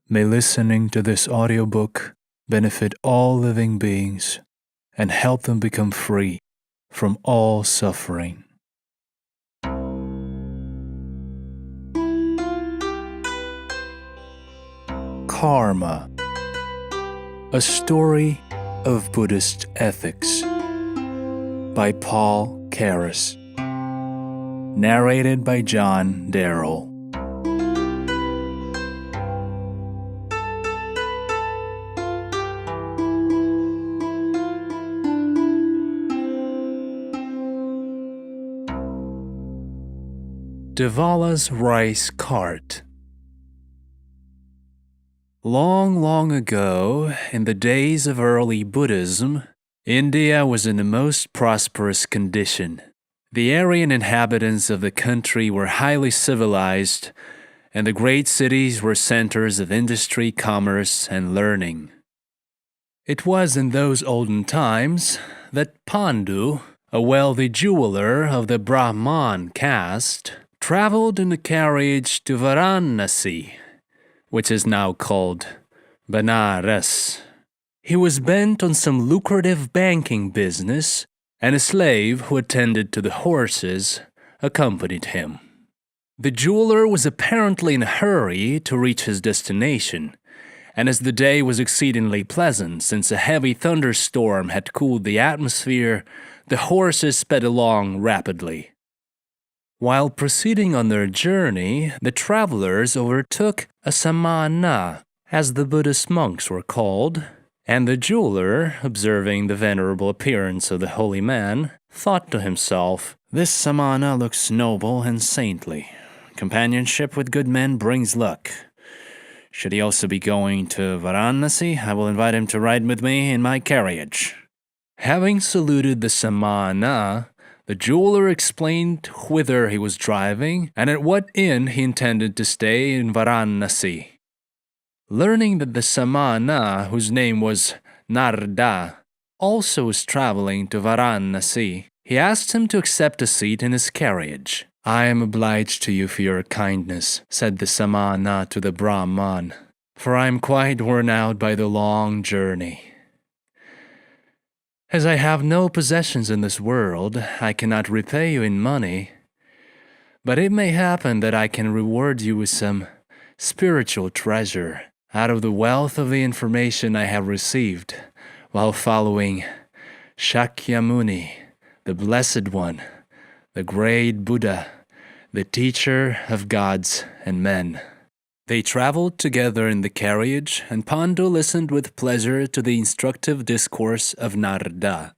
May listening to this audiobook benefit all living beings and help them become free from all suffering. Karma, a story of Buddhist ethics, by Paul Carus, narrated by John Darrell. Devala's rice cart. Long, long ago, in the days of early Buddhism, India was in the most prosperous condition. The Aryan inhabitants of the country were highly civilized, and the great cities were centers of industry, commerce, and learning. It was in those olden times that Pandu, a wealthy jeweler of the Brahman caste, traveled in a carriage to Varanasi, which is now called Benares. He was bent on some lucrative banking business, and a slave who attended to the horses accompanied him. The jeweler was apparently in a hurry to reach his destination, and as the day was exceedingly pleasant since a heavy thunderstorm had cooled the atmosphere, the horses sped along rapidly. While proceeding on their journey, the travelers overtook a samana, as the Buddhist monks were called, and the jeweler, observing the venerable appearance of the holy man, thought to himself, "This samana looks noble and saintly. Companionship with good men brings luck. Should he also be going to Varanasi, I will invite him to ride with me in my carriage." Having saluted the samana, the jeweler explained whither he was driving and at what inn he intended to stay in Varanasi. Learning that the samana, whose name was Narada, also was traveling to Varanasi, he asked him to accept a seat in his carriage. "I am obliged to you for your kindness," said the samana to the Brahman, "for I am quite worn out by the long journey. As I have no possessions in this world, I cannot repay you in money, but it may happen that I can reward you with some spiritual treasure out of the wealth of the information I have received while following Shakyamuni, the Blessed One, the great Buddha, the teacher of gods and men." They traveled together in the carriage, and Pandu listened with pleasure to the instructive discourse of Narada.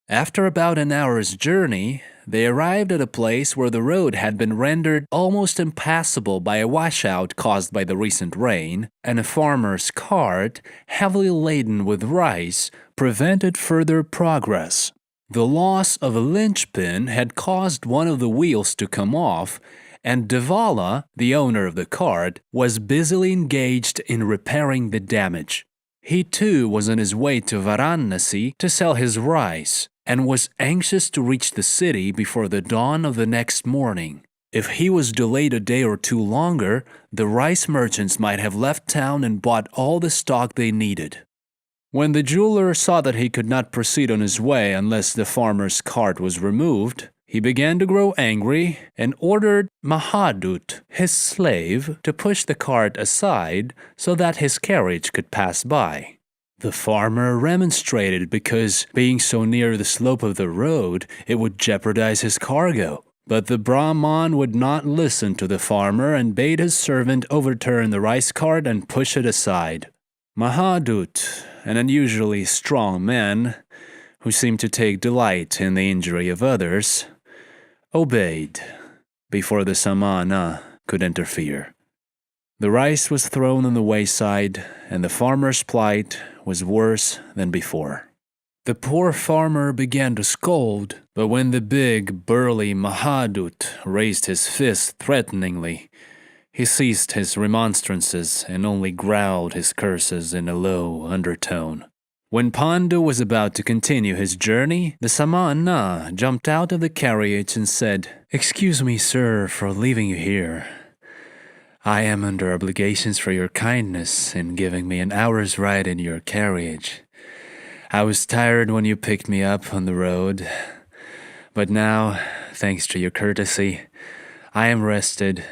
After about an hour's journey, they arrived at a place where the road had been rendered almost impassable by a washout caused by the recent rain, and a farmer's cart, heavily laden with rice, prevented further progress. The loss of a linchpin had caused one of the wheels to come off, and Devala, the owner of the cart, was busily engaged in repairing the damage. He too was on his way to Varanasi to sell his rice, and was anxious to reach the city before the dawn of the next morning. If he was delayed a day or two longer, the rice merchants might have left town and bought all the stock they needed. When the jeweler saw that he could not proceed on his way unless the farmer's cart was removed, he began to grow angry and ordered Mahadut, his slave, to push the cart aside so that his carriage could pass by. The farmer remonstrated because, being so near the slope of the road, it would jeopardize his cargo. But the Brahman would not listen to the farmer and bade his servant overturn the rice cart and push it aside. Mahadut, an unusually strong man, who seemed to take delight in the injury of others, obeyed before the samana could interfere. The rice was thrown on the wayside, and the farmer's plight was worse than before. The poor farmer began to scold, but when the big, burly Mahadut raised his fist threateningly, he ceased his remonstrances and only growled his curses in a low undertone. When Pandu was about to continue his journey, the samana jumped out of the carriage and said, "Excuse me, sir, for leaving you here. I am under obligations for your kindness in giving me an hour's ride in your carriage. I was tired when you picked me up on the road, but now, thanks to your courtesy, I am rested,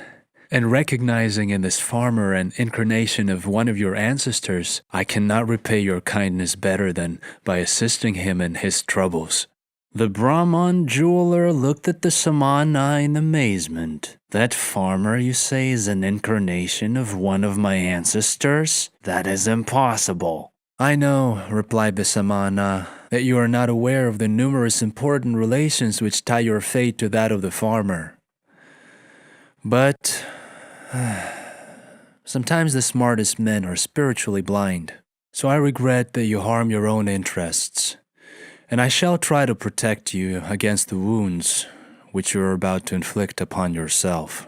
and recognizing in this farmer an incarnation of one of your ancestors, I cannot repay your kindness better than by assisting him in his troubles." The Brahman jeweler looked at the samana in amazement. "That farmer, you say, is an incarnation of one of my ancestors? That is impossible." "I know," replied the samana, "that you are not aware of the numerous important relations which tie your fate to that of the farmer. But sometimes the smartest men are spiritually blind. So I regret that you harm your own interests, and I shall try to protect you against the wounds which you are about to inflict upon yourself."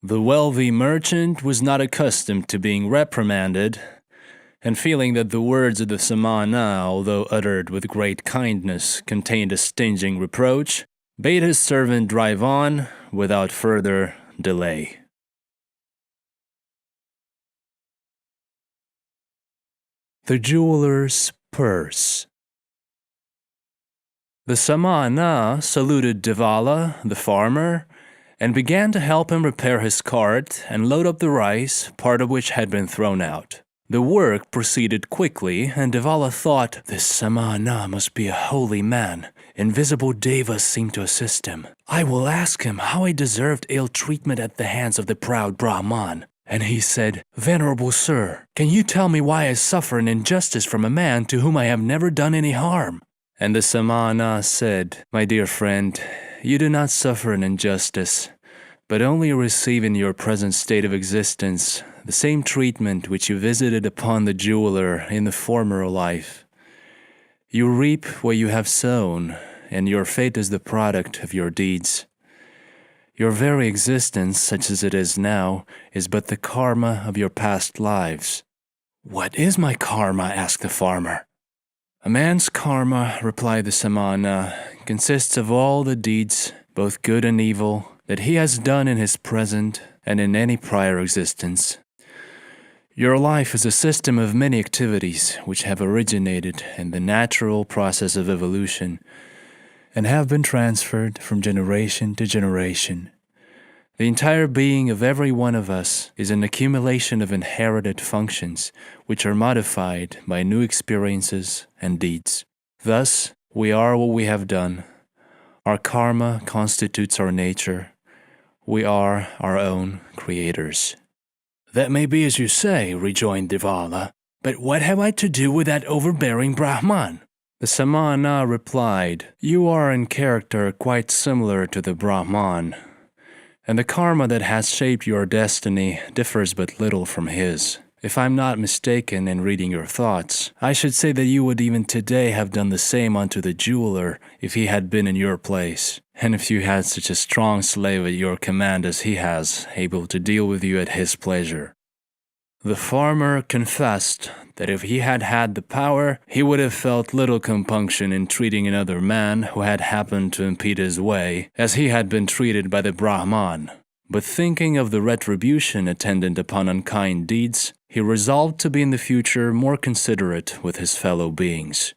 The wealthy merchant was not accustomed to being reprimanded, and feeling that the words of the samana, although uttered with great kindness, contained a stinging reproach, bade his servant drive on without further delay. The jeweler's purse. The samana saluted Devala, the farmer, and began to help him repair his cart and load up the rice, part of which had been thrown out. The work proceeded quickly, and Devala thought, "This samana must be a holy man. Invisible devas seem to assist him. I will ask him how he deserved ill treatment at the hands of the proud Brahman." And he said, "Venerable sir, can you tell me why I suffer an injustice from a man to whom I have never done any harm?" And the samana said, "My dear friend, you do not suffer an injustice, but only receive in your present state of existence the same treatment which you visited upon the jeweler in the former life. You reap what you have sown, and your fate is the product of your deeds. Your very existence, such as it is now, is but the karma of your past lives." "What is my karma?" asked the farmer. "A man's karma," replied the samana, "consists of all the deeds, both good and evil, that he has done in his present and in any prior existence. Your life is a system of many activities which have originated in the natural process of evolution and have been transferred from generation to generation. The entire being of every one of us is an accumulation of inherited functions which are modified by new experiences and deeds. Thus, we are what we have done. Our karma constitutes our nature. We are our own creators." "That may be as you say," rejoined Devala, "but what have I to do with that overbearing Brahman?" The samana replied, "You are in character quite similar to the Brahman, and the karma that has shaped your destiny differs but little from his. If I'm not mistaken in reading your thoughts, I should say that you would even today have done the same unto the jeweler if he had been in your place, and if you had such a strong slave at your command as he has, able to deal with you at his pleasure." The farmer confessed that if he had had the power, he would have felt little compunction in treating another man who had happened to impede his way, as he had been treated by the Brahman. But thinking of the retribution attendant upon unkind deeds, he resolved to be in the future more considerate with his fellow beings.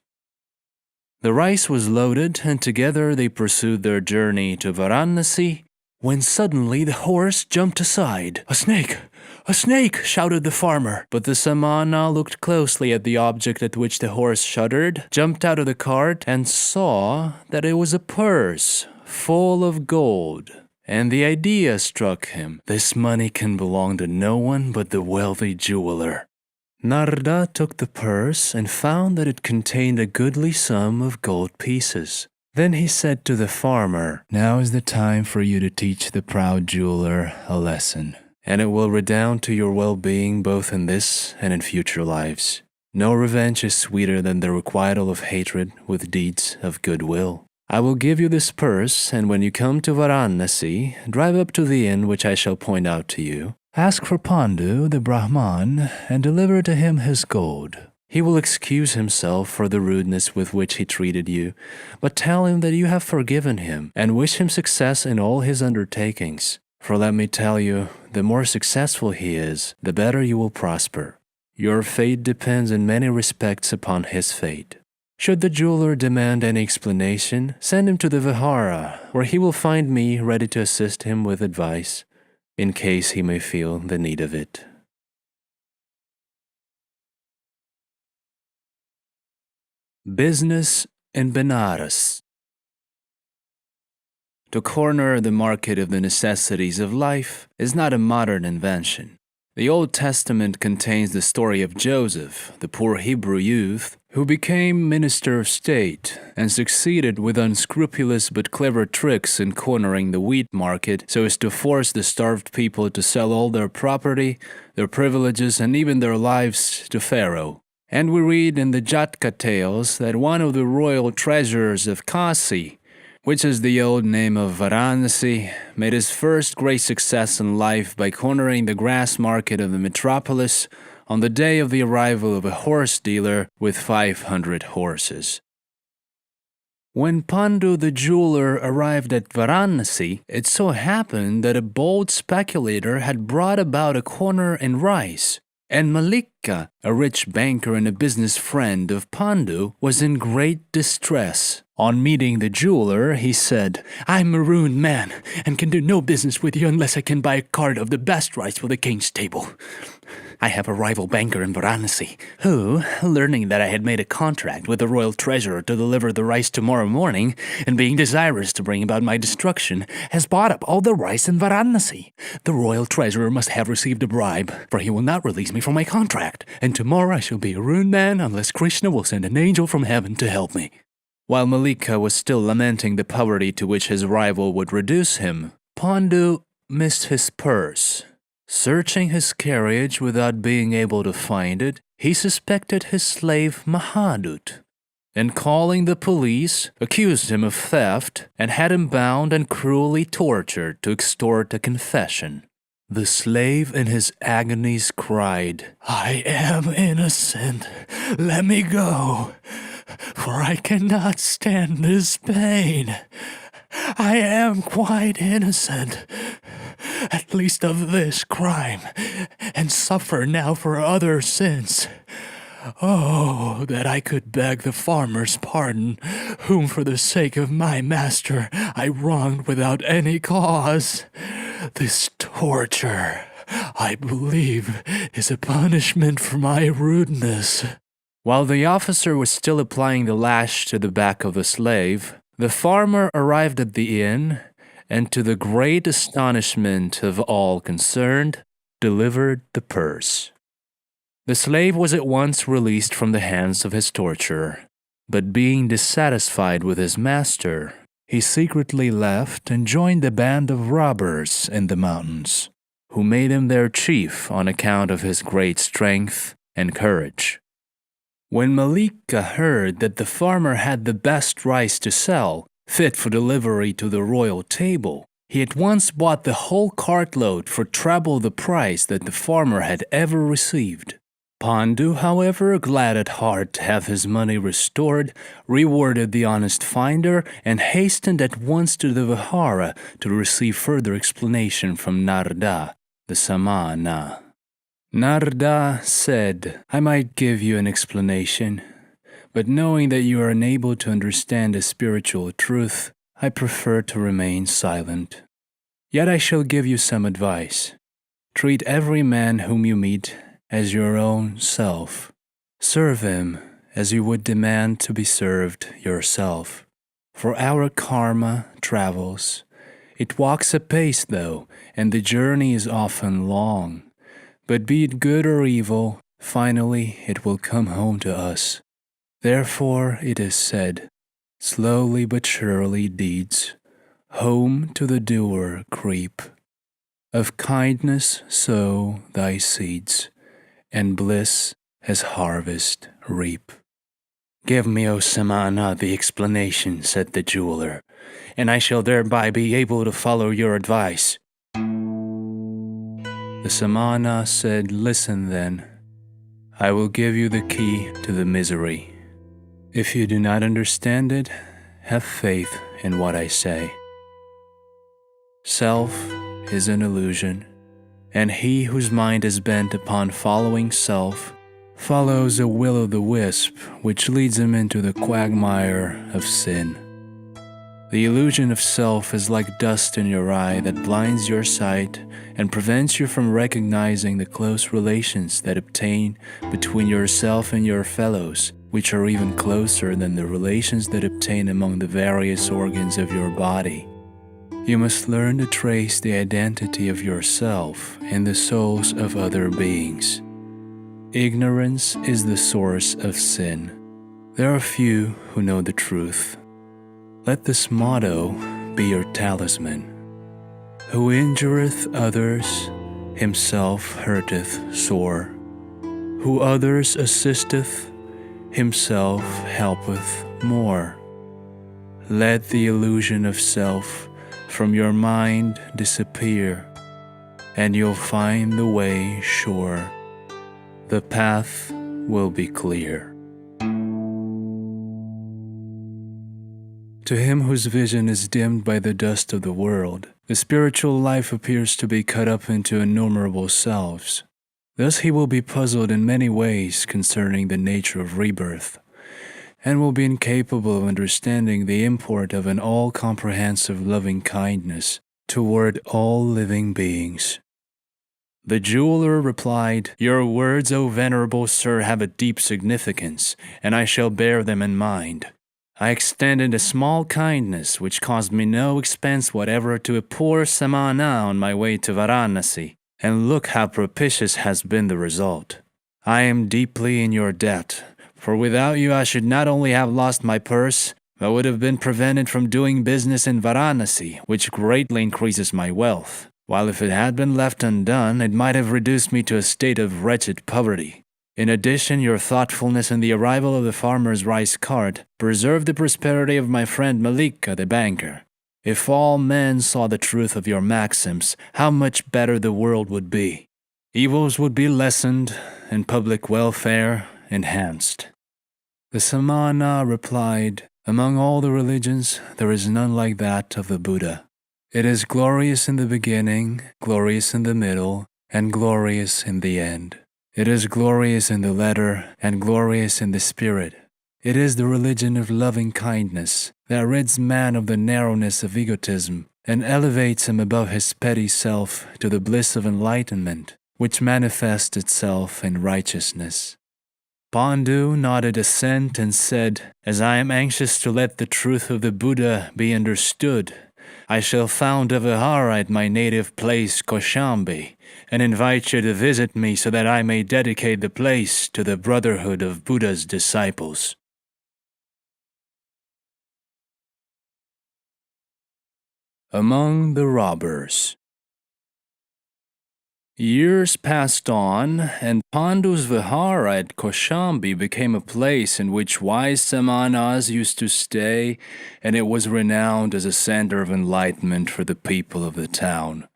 The rice was loaded, and together they pursued their journey to Varanasi, when suddenly the horse jumped aside. "A snake! A snake!" shouted the farmer. But the samana looked closely at the object at which the horse shuddered, jumped out of the cart, and saw that it was a purse full of gold. And the idea struck him, "This money can belong to no one but the wealthy jeweler." Narada took the purse and found that it contained a goodly sum of gold pieces. Then he said to the farmer, "Now is the time for you to teach the proud jeweler a lesson, and it will redound to your well-being both in this and in future lives. No revenge is sweeter than the requital of hatred with deeds of goodwill. I will give you this purse, and when you come to Varanasi, drive up to the inn which I shall point out to you. Ask for Pandu, the Brahman, and deliver to him his gold. He will excuse himself for the rudeness with which he treated you, but tell him that you have forgiven him and wish him success in all his undertakings. For let me tell you, the more successful he is, the better you will prosper. Your fate depends in many respects upon his fate. Should the jeweler demand any explanation, send him to the Vihara, where he will find me ready to assist him with advice, in case he may feel the need of it. Business in Benares. To corner the market of the necessities of life is not a modern invention. The Old Testament contains the story of Joseph, the poor Hebrew youth, who became minister of state and succeeded with unscrupulous but clever tricks in cornering the wheat market so as to force the starved people to sell all their property, their privileges, and even their lives to Pharaoh. And we read in the Jatka tales that one of the royal treasurers of Kasi, which is the old name of Varanasi, made his first great success in life by cornering the grass market of the metropolis on the day of the arrival of a horse dealer with 500 horses. When Pandu the jeweler arrived at Varanasi, it so happened that a bold speculator had brought about a corner in rice, and Malika, a rich banker and a business friend of Pandu, was in great distress. On meeting the jeweler, he said, "I'm a ruined man and can do no business with you unless I can buy a cart of the best rice for the king's table. I have a rival banker in Varanasi who, learning that I had made a contract with the royal treasurer to deliver the rice tomorrow morning, and being desirous to bring about my destruction, has bought up all the rice in Varanasi. The royal treasurer must have received a bribe, for he will not release me from my contract, and tomorrow I shall be a ruined man unless Krishna will send an angel from heaven to help me." While Malika was still lamenting the poverty to which his rival would reduce him, Pandu missed his purse. Searching his carriage without being able to find it, he suspected his slave Mahadut, and calling the police, accused him of theft and had him bound and cruelly tortured to extort a confession. The slave in his agonies cried, "I am innocent. Let me go, for I cannot stand this pain. I am quite innocent, at least of this crime, and suffer now for other sins. Oh, that I could beg the farmer's pardon, whom for the sake of my master I wronged without any cause. This torture, I believe, is a punishment for my rudeness." While the officer was still applying the lash to the back of the slave, the farmer arrived at the inn and, to the great astonishment of all concerned, delivered the purse. The slave was at once released from the hands of his torturer, but being dissatisfied with his master, he secretly left and joined a band of robbers in the mountains, who made him their chief on account of his great strength and courage. When Malika heard that the farmer had the best rice to sell, fit for delivery to the royal table, he at once bought the whole cartload for treble the price that the farmer had ever received. Pandu, however, glad at heart to have his money restored, rewarded the honest finder and hastened at once to the Vihara to receive further explanation from Narada, the Samana. Narada said, "I might give you an explanation, but knowing that you are unable to understand a spiritual truth, I prefer to remain silent. Yet I shall give you some advice. Treat every man whom you meet as your own self. Serve him as you would demand to be served yourself. For our karma travels. It walks apace, though, and the journey is often long. But be it good or evil, finally it will come home to us. Therefore it is said, slowly but surely deeds home to the doer creep. Of kindness sow thy seeds, and bliss as harvest reap." "Give me, O Samana, the explanation," said the jeweler, "and I shall thereby be able to follow your advice." The Samana said, "Listen then. I will give you the key to the misery. If you do not understand it, have faith in what I say. Self is an illusion, and he whose mind is bent upon following self follows a will-o'-the-wisp which leads him into the quagmire of sin. The illusion of self is like dust in your eye that blinds your sight and prevents you from recognizing the close relations that obtain between yourself and your fellows, which are even closer than the relations that obtain among the various organs of your body. You must learn to trace the identity of yourself in the souls of other beings. Ignorance is the source of sin. There are few who know the truth. Let this motto be your talisman. Who injureth others, himself hurteth sore. Who others assisteth, himself helpeth more. Let the illusion of self from your mind disappear, and you'll find the way sure. The path will be clear. To him whose vision is dimmed by the dust of the world, the spiritual life appears to be cut up into innumerable selves. Thus he will be puzzled in many ways concerning the nature of rebirth, and will be incapable of understanding the import of an all-comprehensive loving kindness toward all living beings. The jeweler replied, "Your words, O venerable sir, have a deep significance, and I shall bear them in mind. I extended a small kindness which caused me no expense whatever to a poor samana on my way to Varanasi, and look how propitious has been the result. I am deeply in your debt, for without you I should not only have lost my purse, but would have been prevented from doing business in Varanasi, which greatly increases my wealth, while if it had been left undone, it might have reduced me to a state of wretched poverty. In addition, your thoughtfulness in the arrival of the farmer's rice cart preserved the prosperity of my friend Malika the banker. If all men saw the truth of your maxims, how much better the world would be. Evils would be lessened, and public welfare enhanced." The samana replied, "Among all the religions, there is none like that of the Buddha. It is glorious in the beginning, glorious in the middle, and glorious in the end. It is glorious in the letter and glorious in the spirit. It is the religion of loving kindness that rids man of the narrowness of egotism and elevates him above his petty self to the bliss of enlightenment, which manifests itself in righteousness." Pandu nodded assent and said, "As I am anxious to let the truth of the Buddha be understood, I shall found a vihara at my native place, Kaushambi, and invite you to visit me so that I may dedicate the place to the brotherhood of Buddha's disciples." Among the robbers. Years passed on, and Pandu's vihara at Kaushambi became a place in which wise samanas used to stay, and it was renowned as a center of enlightenment for the people of the town.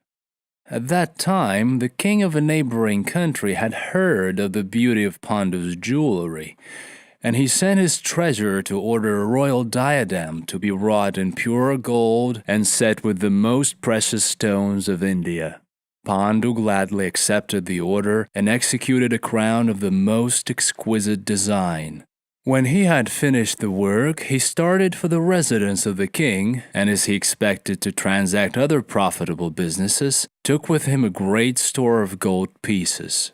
At that time, the king of a neighboring country had heard of the beauty of Pandu's jewelry, and he sent his treasurer to order a royal diadem to be wrought in pure gold and set with the most precious stones of India. Pandu gladly accepted the order and executed a crown of the most exquisite design. When he had finished the work, he started for the residence of the king, and as he expected to transact other profitable businesses, took with him a great store of gold pieces.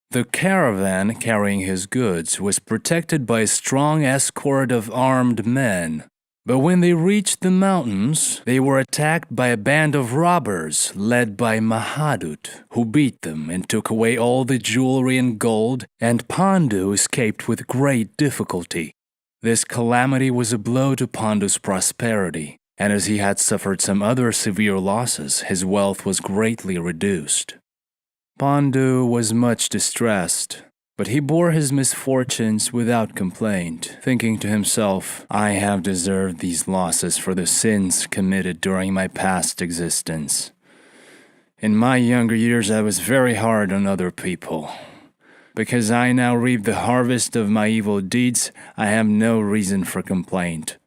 The caravan carrying his goods was protected by a strong escort of armed men. But when they reached the mountains, they were attacked by a band of robbers led by Mahadut, who beat them and took away all the jewelry and gold, and Pandu escaped with great difficulty. This calamity was a blow to Pandu's prosperity, and as he had suffered some other severe losses, his wealth was greatly reduced. Pandu was much distressed, but he bore his misfortunes without complaint, thinking to himself, "I have deserved these losses for the sins committed during my past existence. In my younger years I was very hard on other people. Because I now reap the harvest of my evil deeds, I have no reason for complaint."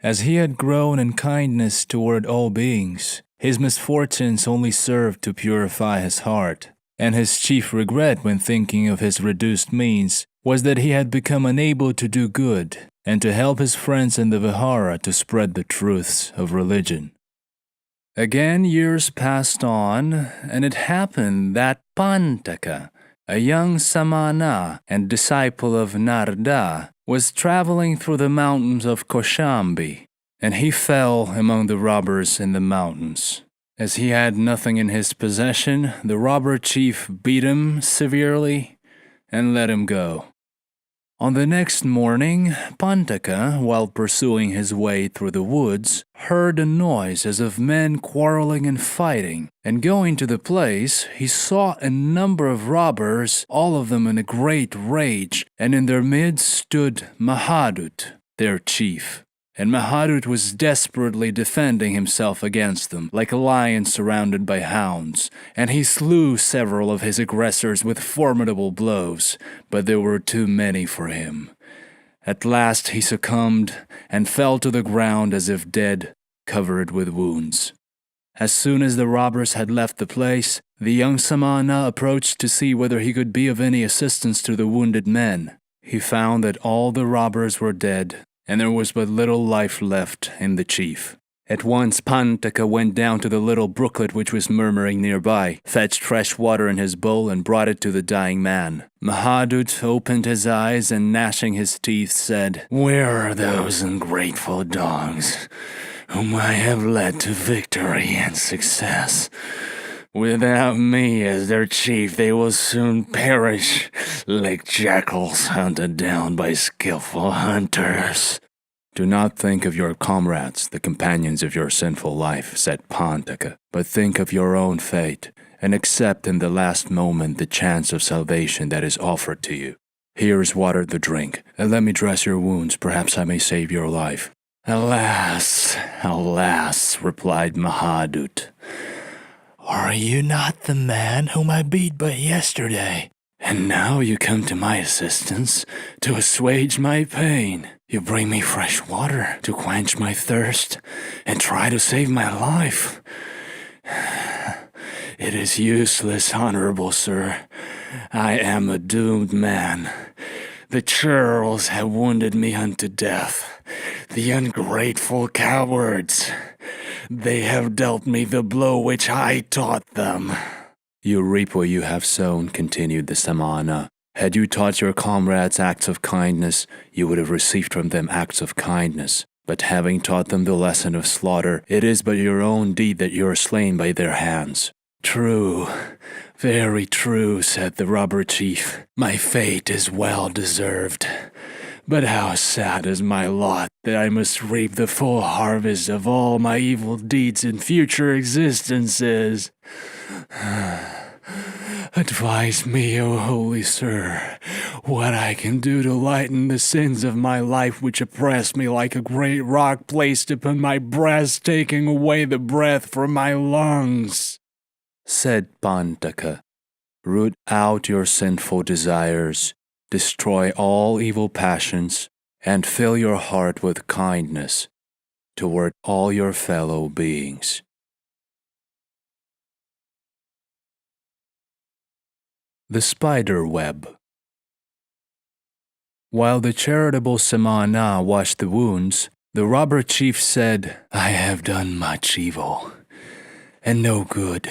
As he had grown in kindness toward all beings, His misfortunes only served to purify his heart, and his chief regret when thinking of his reduced means was that he had become unable to do good and to help his friends in the Vihara to spread the truths of religion. Again, years passed on, and it happened that Pantaka, a young samana and disciple of Narada, was traveling through the mountains of Koshambi, and he fell among the robbers in the mountains. As he had nothing in his possession, the robber chief beat him severely and let him go. On the next morning, Pantaka, while pursuing his way through the woods, heard a noise as of men quarreling and fighting, and going to the place, he saw a number of robbers, all of them in a great rage, and in their midst stood Mahadut, their chief. And Mahadut was desperately defending himself against them, like a lion surrounded by hounds, and he slew several of his aggressors with formidable blows, but there were too many for him. At last he succumbed and fell to the ground as if dead, covered with wounds. As soon as the robbers had left the place, the young samana approached to see whether he could be of any assistance to the wounded men. He found that all the robbers were dead, and there was but little life left in the chief. At once Pantaka went down to the little brooklet which was murmuring nearby, fetched fresh water in his bowl, and brought it to the dying man. Mahadut opened his eyes and, gnashing his teeth, said, "Where are those ungrateful dogs whom I have led to victory and success? Without me as their chief, they will soon perish like jackals hunted down by skillful hunters." "Do not think of your comrades, the companions of your sinful life," said Pantaka, "but think of your own fate, and accept in the last moment the chance of salvation that is offered to you. Here is water to drink, and let me dress your wounds. Perhaps I may save your life." "Alas, alas," replied Mahadut. "Are you not the man whom I beat but yesterday? And now you come to my assistance to assuage my pain. You bring me fresh water to quench my thirst and try to save my life. It is useless, honorable sir. I am a doomed man. The churls have wounded me unto death. The ungrateful cowards. They have dealt me the blow which I taught them." "You reap what you have sown," continued the samana. "Had you taught your comrades acts of kindness, you would have received from them acts of kindness. But having taught them the lesson of slaughter, it is but your own deed that you are slain by their hands." "True, very true," said the robber chief. "My fate is well deserved. But how sad is my lot that I must reap the full harvest of all my evil deeds in future existences. Advise me, O holy sir, what I can do to lighten the sins of my life which oppress me like a great rock placed upon my breast, taking away the breath from my lungs." Said Pantaka, "Root out your sinful desires, destroy all evil passions, and fill your heart with kindness toward all your fellow beings." The Spider Web. While the charitable samana washed the wounds, the robber chief said, "I have done much evil, and no good.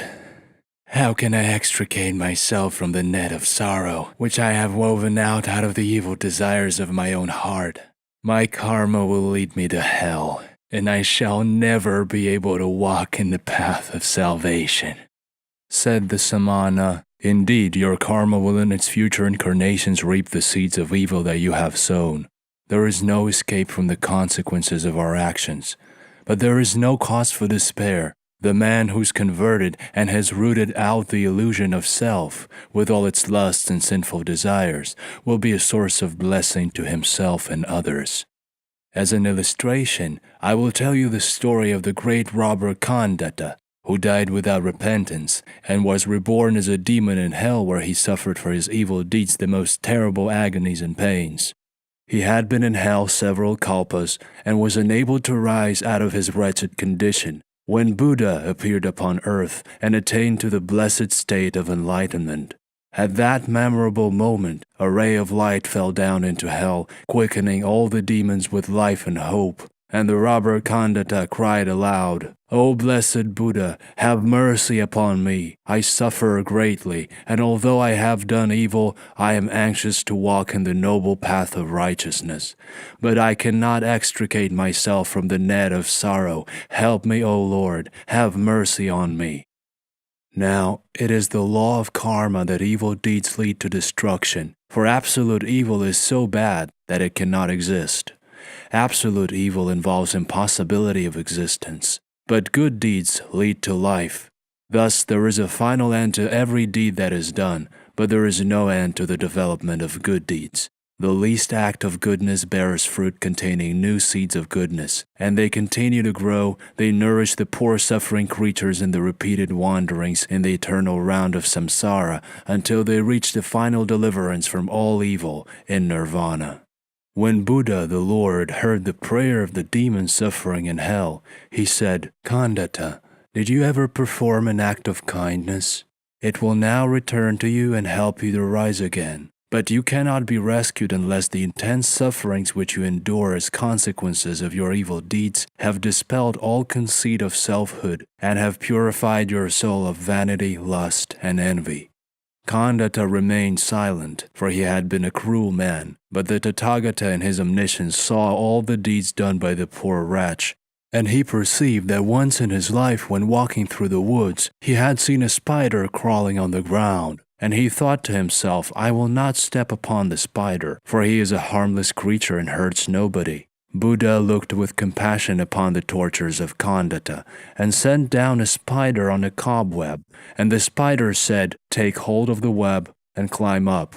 How can I extricate myself from the net of sorrow which I have woven out of the evil desires of my own heart? My karma will lead me to hell, and I shall never be able to walk in the path of salvation." Said the samana, "Indeed, your karma will in its future incarnations reap the seeds of evil that you have sown. There is no escape from the consequences of our actions, but there is no cause for despair. The man who's converted and has rooted out the illusion of self, with all its lusts and sinful desires, will be a source of blessing to himself and others. As an illustration, I will tell you the story of the great robber Kandata, who died without repentance, and was reborn as a demon in hell, where he suffered for his evil deeds the most terrible agonies and pains. He had been in hell several kalpas, and was unable to rise out of his wretched condition, When Buddha appeared upon earth and attained to the blessed state of enlightenment, at that memorable moment, a ray of light fell down into hell, quickening all the demons with life and hope. And the robber Khandata cried aloud, "O blessed Buddha, have mercy upon me. I suffer greatly, and although I have done evil, I am anxious to walk in the noble path of righteousness. But I cannot extricate myself from the net of sorrow. Help me, O Lord, have mercy on me." Now, it is the law of karma that evil deeds lead to destruction, for absolute evil is so bad that it cannot exist. Absolute evil involves impossibility of existence, but good deeds lead to life. Thus, there is a final end to every deed that is done, but there is no end to the development of good deeds. The least act of goodness bears fruit containing new seeds of goodness, and they continue to grow. They nourish the poor suffering creatures in the repeated wanderings in the eternal round of samsara until they reach the final deliverance from all evil in nirvana. When Buddha the Lord heard the prayer of the demons suffering in hell, he said, "Khandata, did you ever perform an act of kindness? It will now return to you and help you to rise again. But you cannot be rescued unless the intense sufferings which you endure as consequences of your evil deeds have dispelled all conceit of selfhood and have purified your soul of vanity, lust, and envy." Khandata remained silent, for he had been a cruel man, but the Tathagata in his omniscience saw all the deeds done by the poor wretch, and he perceived that once in his life when walking through the woods, he had seen a spider crawling on the ground, and he thought to himself, "I will not step upon the spider, for he is a harmless creature and hurts nobody." Buddha looked with compassion upon the tortures of Khandata and sent down a spider on a cobweb, and the spider said, "Take hold of the web and climb up."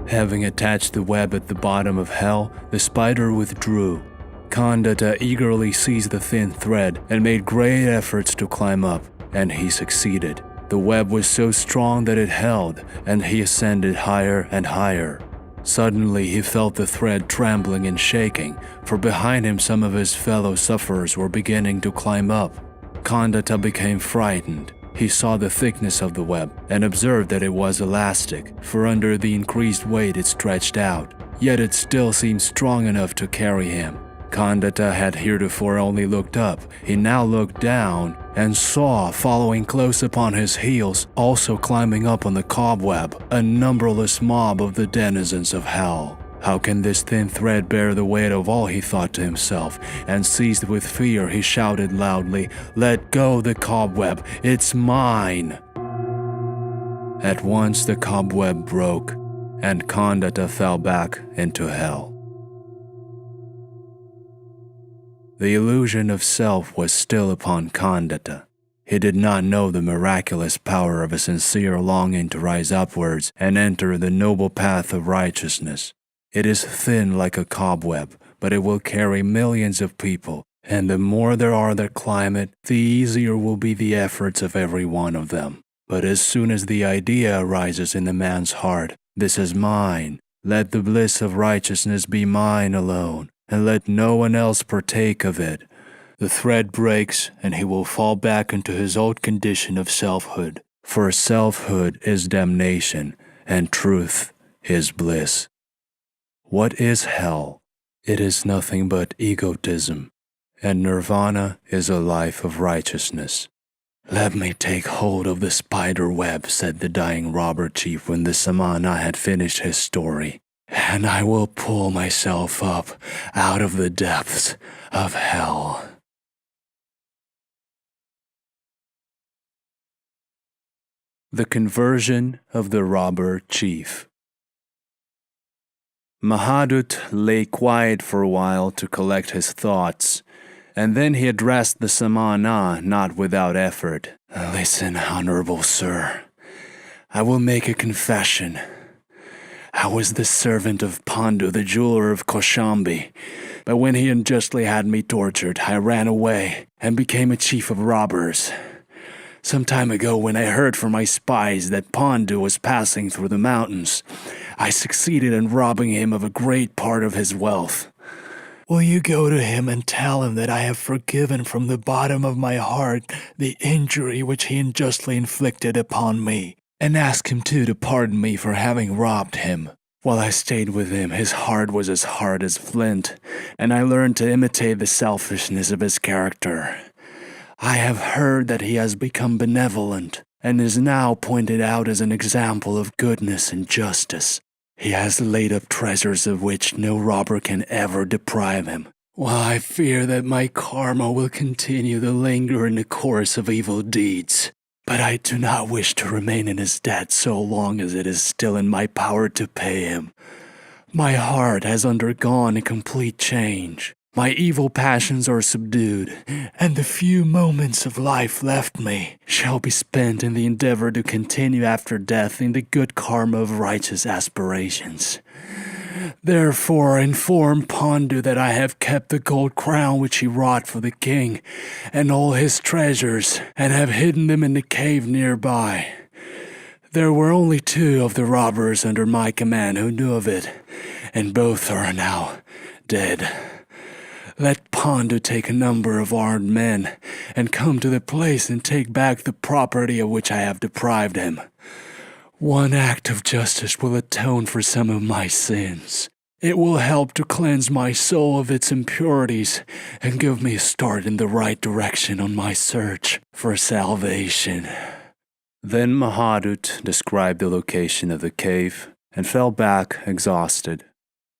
Having attached the web at the bottom of hell, the spider withdrew. Khandata eagerly seized the thin thread and made great efforts to climb up, and he succeeded. The web was so strong that it held, and he ascended higher and higher. Suddenly he felt the thread trembling and shaking, for behind him some of his fellow sufferers were beginning to climb up. Khandata became frightened. He saw the thickness of the web and observed that it was elastic, for under the increased weight it stretched out, yet it still seemed strong enough to carry him. Khandata had heretofore only looked up. He now looked down and saw, following close upon his heels, also climbing up on the cobweb, a numberless mob of the denizens of hell. How can this thin thread bear the weight of all, he thought to himself, and seized with fear he shouted loudly, "Let go the cobweb, it's mine!" At once the cobweb broke, and Khandata fell back into hell. The illusion of self was still upon Khandata. He did not know the miraculous power of a sincere longing to rise upwards and enter the noble path of righteousness. It is thin like a cobweb, but it will carry millions of people, and the more there are that climb it, the easier will be the efforts of every one of them. But as soon as the idea arises in the man's heart, "This is mine, let the bliss of righteousness be mine alone, and let no one else partake of it," the thread breaks and he will fall back into his old condition of selfhood. For selfhood is damnation, and truth is bliss. What is hell? It is nothing but egotism, and nirvana is a life of righteousness. "Let me take hold of the spider web," said the dying robber chief when the samana had finished his story, "and I will pull myself up out of the depths of hell." The conversion of the robber chief. Mahadut lay quiet for a while to collect his thoughts, and then he addressed the samana not without effort. "Listen, honorable sir, I will make a confession. I was the servant of Pandu, the jeweler of Kaushambi, but when he unjustly had me tortured, I ran away and became a chief of robbers. Some time ago, when I heard from my spies that Pandu was passing through the mountains, I succeeded in robbing him of a great part of his wealth. Will you go to him and tell him that I have forgiven from the bottom of my heart the injury which he unjustly inflicted upon me, and ask him too to pardon me for having robbed him? While I stayed with him, his heart was as hard as flint, and I learned to imitate the selfishness of his character. I have heard that he has become benevolent, and is now pointed out as an example of goodness and justice. He has laid up treasures of which no robber can ever deprive him. Well, I fear that my karma will continue to linger in the course of evil deeds. But I do not wish to remain in his debt so long as it is still in my power to pay him. My heart has undergone a complete change. My evil passions are subdued, and the few moments of life left me shall be spent in the endeavor to continue after death in the good karma of righteous aspirations. Therefore inform Pandu that I have kept the gold crown which he wrought for the king, and all his treasures, and have hidden them in the cave nearby. There were only 2 of the robbers under my command who knew of it, and both are now dead. Let Pandu take a number of armed men, and come to the place and take back the property of which I have deprived him. One act of justice will atone for some of my sins. It will help to cleanse my soul of its impurities, and give me a start in the right direction on my search for salvation." Then Mahadut described the location of the cave, and fell back exhausted.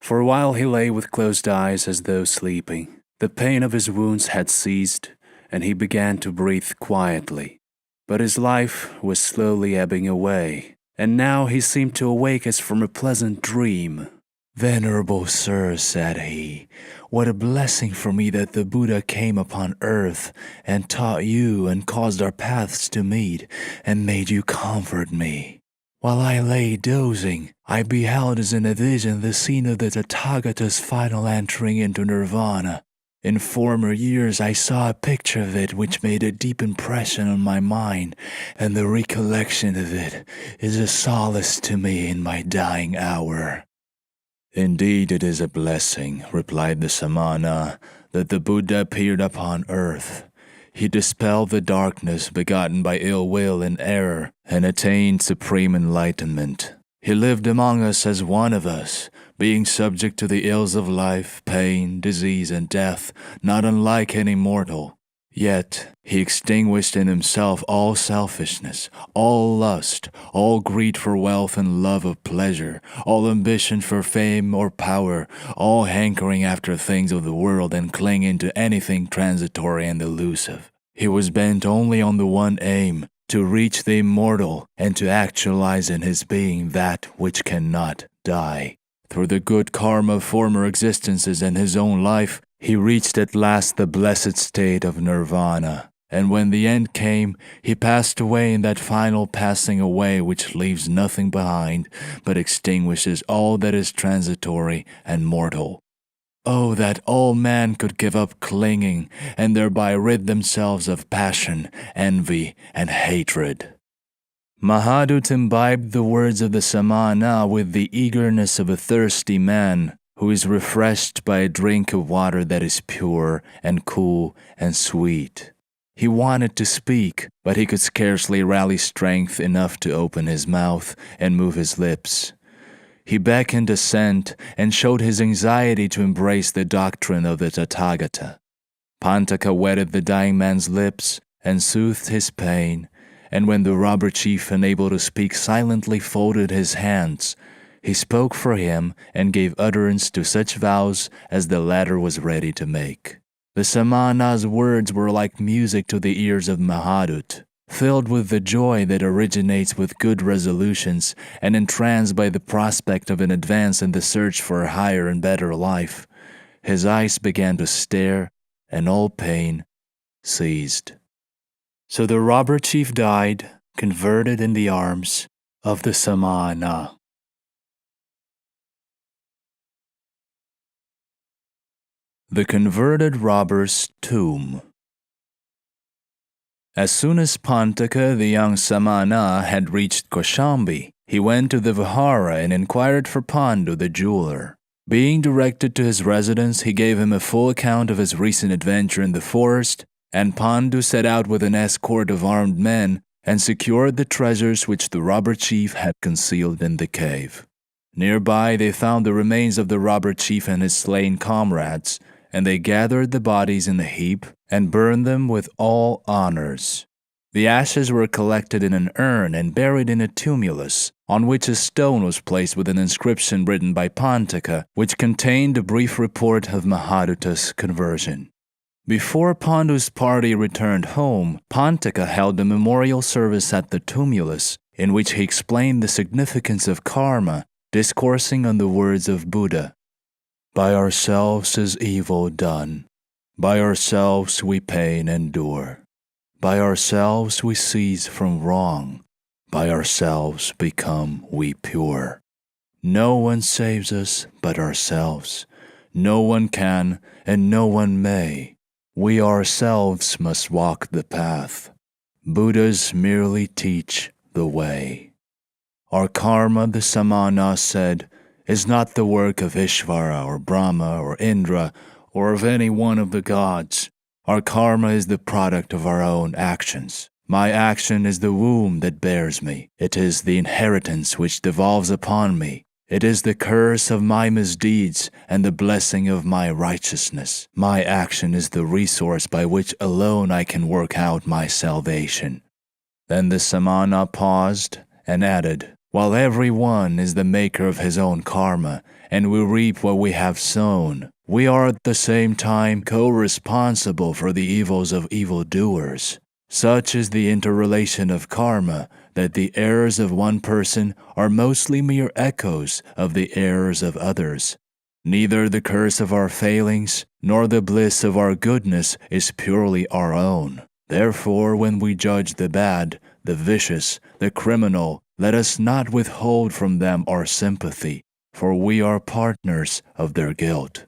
For a while he lay with closed eyes as though sleeping. The pain of his wounds had ceased, and he began to breathe quietly. But his life was slowly ebbing away, and now he seemed to awake as from a pleasant dream. "Venerable sir," said he, "what a blessing for me that the Buddha came upon earth and taught you and caused our paths to meet and made you comfort me. While I lay dozing, I beheld as in a vision the scene of the Tathagata's final entering into nirvana. In former years I saw a picture of it which made a deep impression on my mind, and the recollection of it is a solace to me in my dying hour." "Indeed it is a blessing," replied the Samana, "that the Buddha appeared upon earth. He dispelled the darkness begotten by ill will and error, and attained supreme enlightenment. He lived among us as one of us, being subject to the ills of life, pain, disease, and death, not unlike any mortal. Yet he extinguished in himself all selfishness, all lust, all greed for wealth and love of pleasure, all ambition for fame or power, all hankering after things of the world and clinging to anything transitory and elusive. He was bent only on the one aim, to reach the immortal and to actualize in his being that which cannot die. Through the good karma of former existences and his own life, he reached at last the blessed state of nirvana. And when the end came, he passed away in that final passing away which leaves nothing behind, but extinguishes all that is transitory and mortal. Oh, that all men could give up clinging, and thereby rid themselves of passion, envy, and hatred." Mahadut imbibed the words of the Samana with the eagerness of a thirsty man who is refreshed by a drink of water that is pure and cool and sweet. He wanted to speak, but he could scarcely rally strength enough to open his mouth and move his lips. He beckoned assent and showed his anxiety to embrace the doctrine of the Tathagata. Pantaka wetted the dying man's lips and soothed his pain, and when the robber chief, unable to speak, silently folded his hands, he spoke for him and gave utterance to such vows as the latter was ready to make. The Samana's words were like music to the ears of Mahadut. Filled with the joy that originates with good resolutions and entranced by the prospect of an advance in the search for a higher and better life, his eyes began to stare and all pain ceased. So the robber chief died, converted in the arms of the Samana. The converted robber's tomb. As soon as Pantaka, the young Samana, had reached Kaushambi, he went to the vihara and inquired for Pandu the jeweler. Being directed to his residence, he gave him a full account of his recent adventure in the forest, and Pandu set out with an escort of armed men and secured the treasures which the robber chief had concealed in the cave. Nearby, they found the remains of the robber chief and his slain comrades, and they gathered the bodies in a heap and burned them with all honors. The ashes were collected in an urn and buried in a tumulus, on which a stone was placed with an inscription written by Pantaka, which contained a brief report of Mahadutta's conversion. Before Pandu's party returned home, Pantaka held a memorial service at the tumulus, in which he explained the significance of karma, discoursing on the words of Buddha. By ourselves is evil done. By ourselves we pain endure. By ourselves we cease from wrong. By ourselves become we pure. No one saves us but ourselves. No one can and no one may. We ourselves must walk the path. Buddhas merely teach the way. Our karma, the samana said, is not the work of Ishvara or Brahma or Indra or of any one of the gods. Our karma is the product of our own actions. My action is the womb that bears me. It is the inheritance which devolves upon me. It is the curse of my misdeeds and the blessing of my righteousness. My action is the resource by which alone I can work out my salvation. Then the samana paused and added, while every one is the maker of his own karma, and we reap what we have sown, we are at the same time co-responsible for the evils of evildoers. Such is the interrelation of karma that the errors of one person are mostly mere echoes of the errors of others. Neither the curse of our failings nor the bliss of our goodness is purely our own. Therefore, when we judge the bad, the vicious, the criminal, let us not withhold from them our sympathy, for we are partners of their guilt.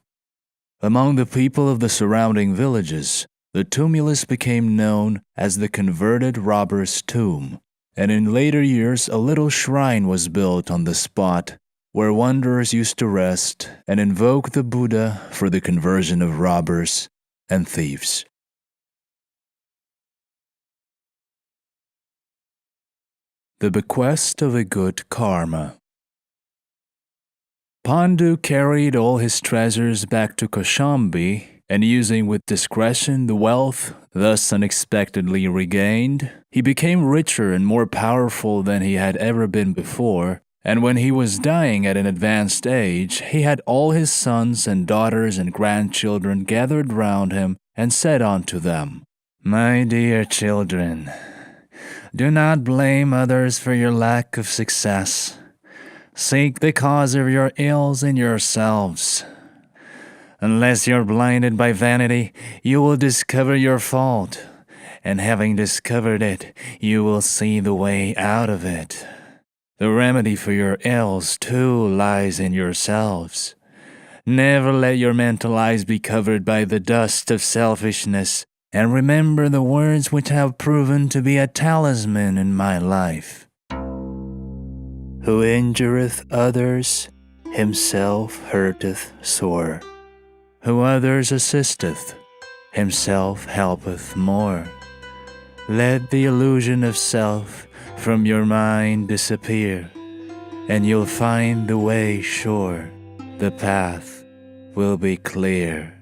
Among the people of the surrounding villages, the tumulus became known as the converted robber's tomb, and in later years a little shrine was built on the spot where wanderers used to rest and invoke the Buddha for the conversion of robbers and thieves. The bequest of a good karma. Pandu carried all his treasures back to Kaushambi, and using with discretion the wealth thus unexpectedly regained, he became richer and more powerful than he had ever been before, and when he was dying at an advanced age, he had all his sons and daughters and grandchildren gathered round him and said unto them, "My dear children, do not blame others for your lack of success. Seek the cause of your ills in yourselves. Unless you're blinded by vanity, you will discover your fault, and having discovered it, you will see the way out of it. The remedy for your ills, too, lies in yourselves. Never let your mental eyes be covered by the dust of selfishness, and remember the words which have proven to be a talisman in my life. Who injureth others, himself hurteth sore. Who others assisteth, himself helpeth more. Let the illusion of self from your mind disappear, and you'll find the way sure. The path will be clear.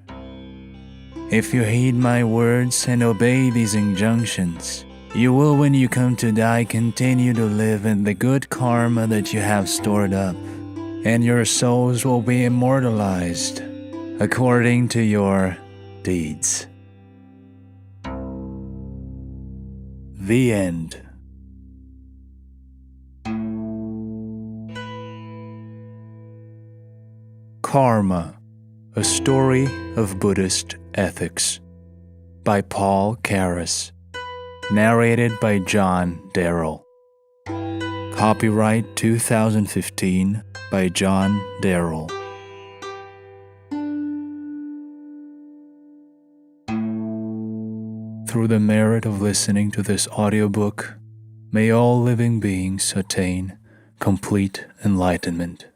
If you heed my words and obey these injunctions, you will, when you come to die, continue to live in the good karma that you have stored up, and your souls will be immortalized according to your deeds." The end. Karma, a Story of Buddhist Ethics, by Paul Carus. Narrated by John Darrell. Copyright 2015 by John Darrell. Through the merit of listening to this audiobook, may all living beings attain complete enlightenment.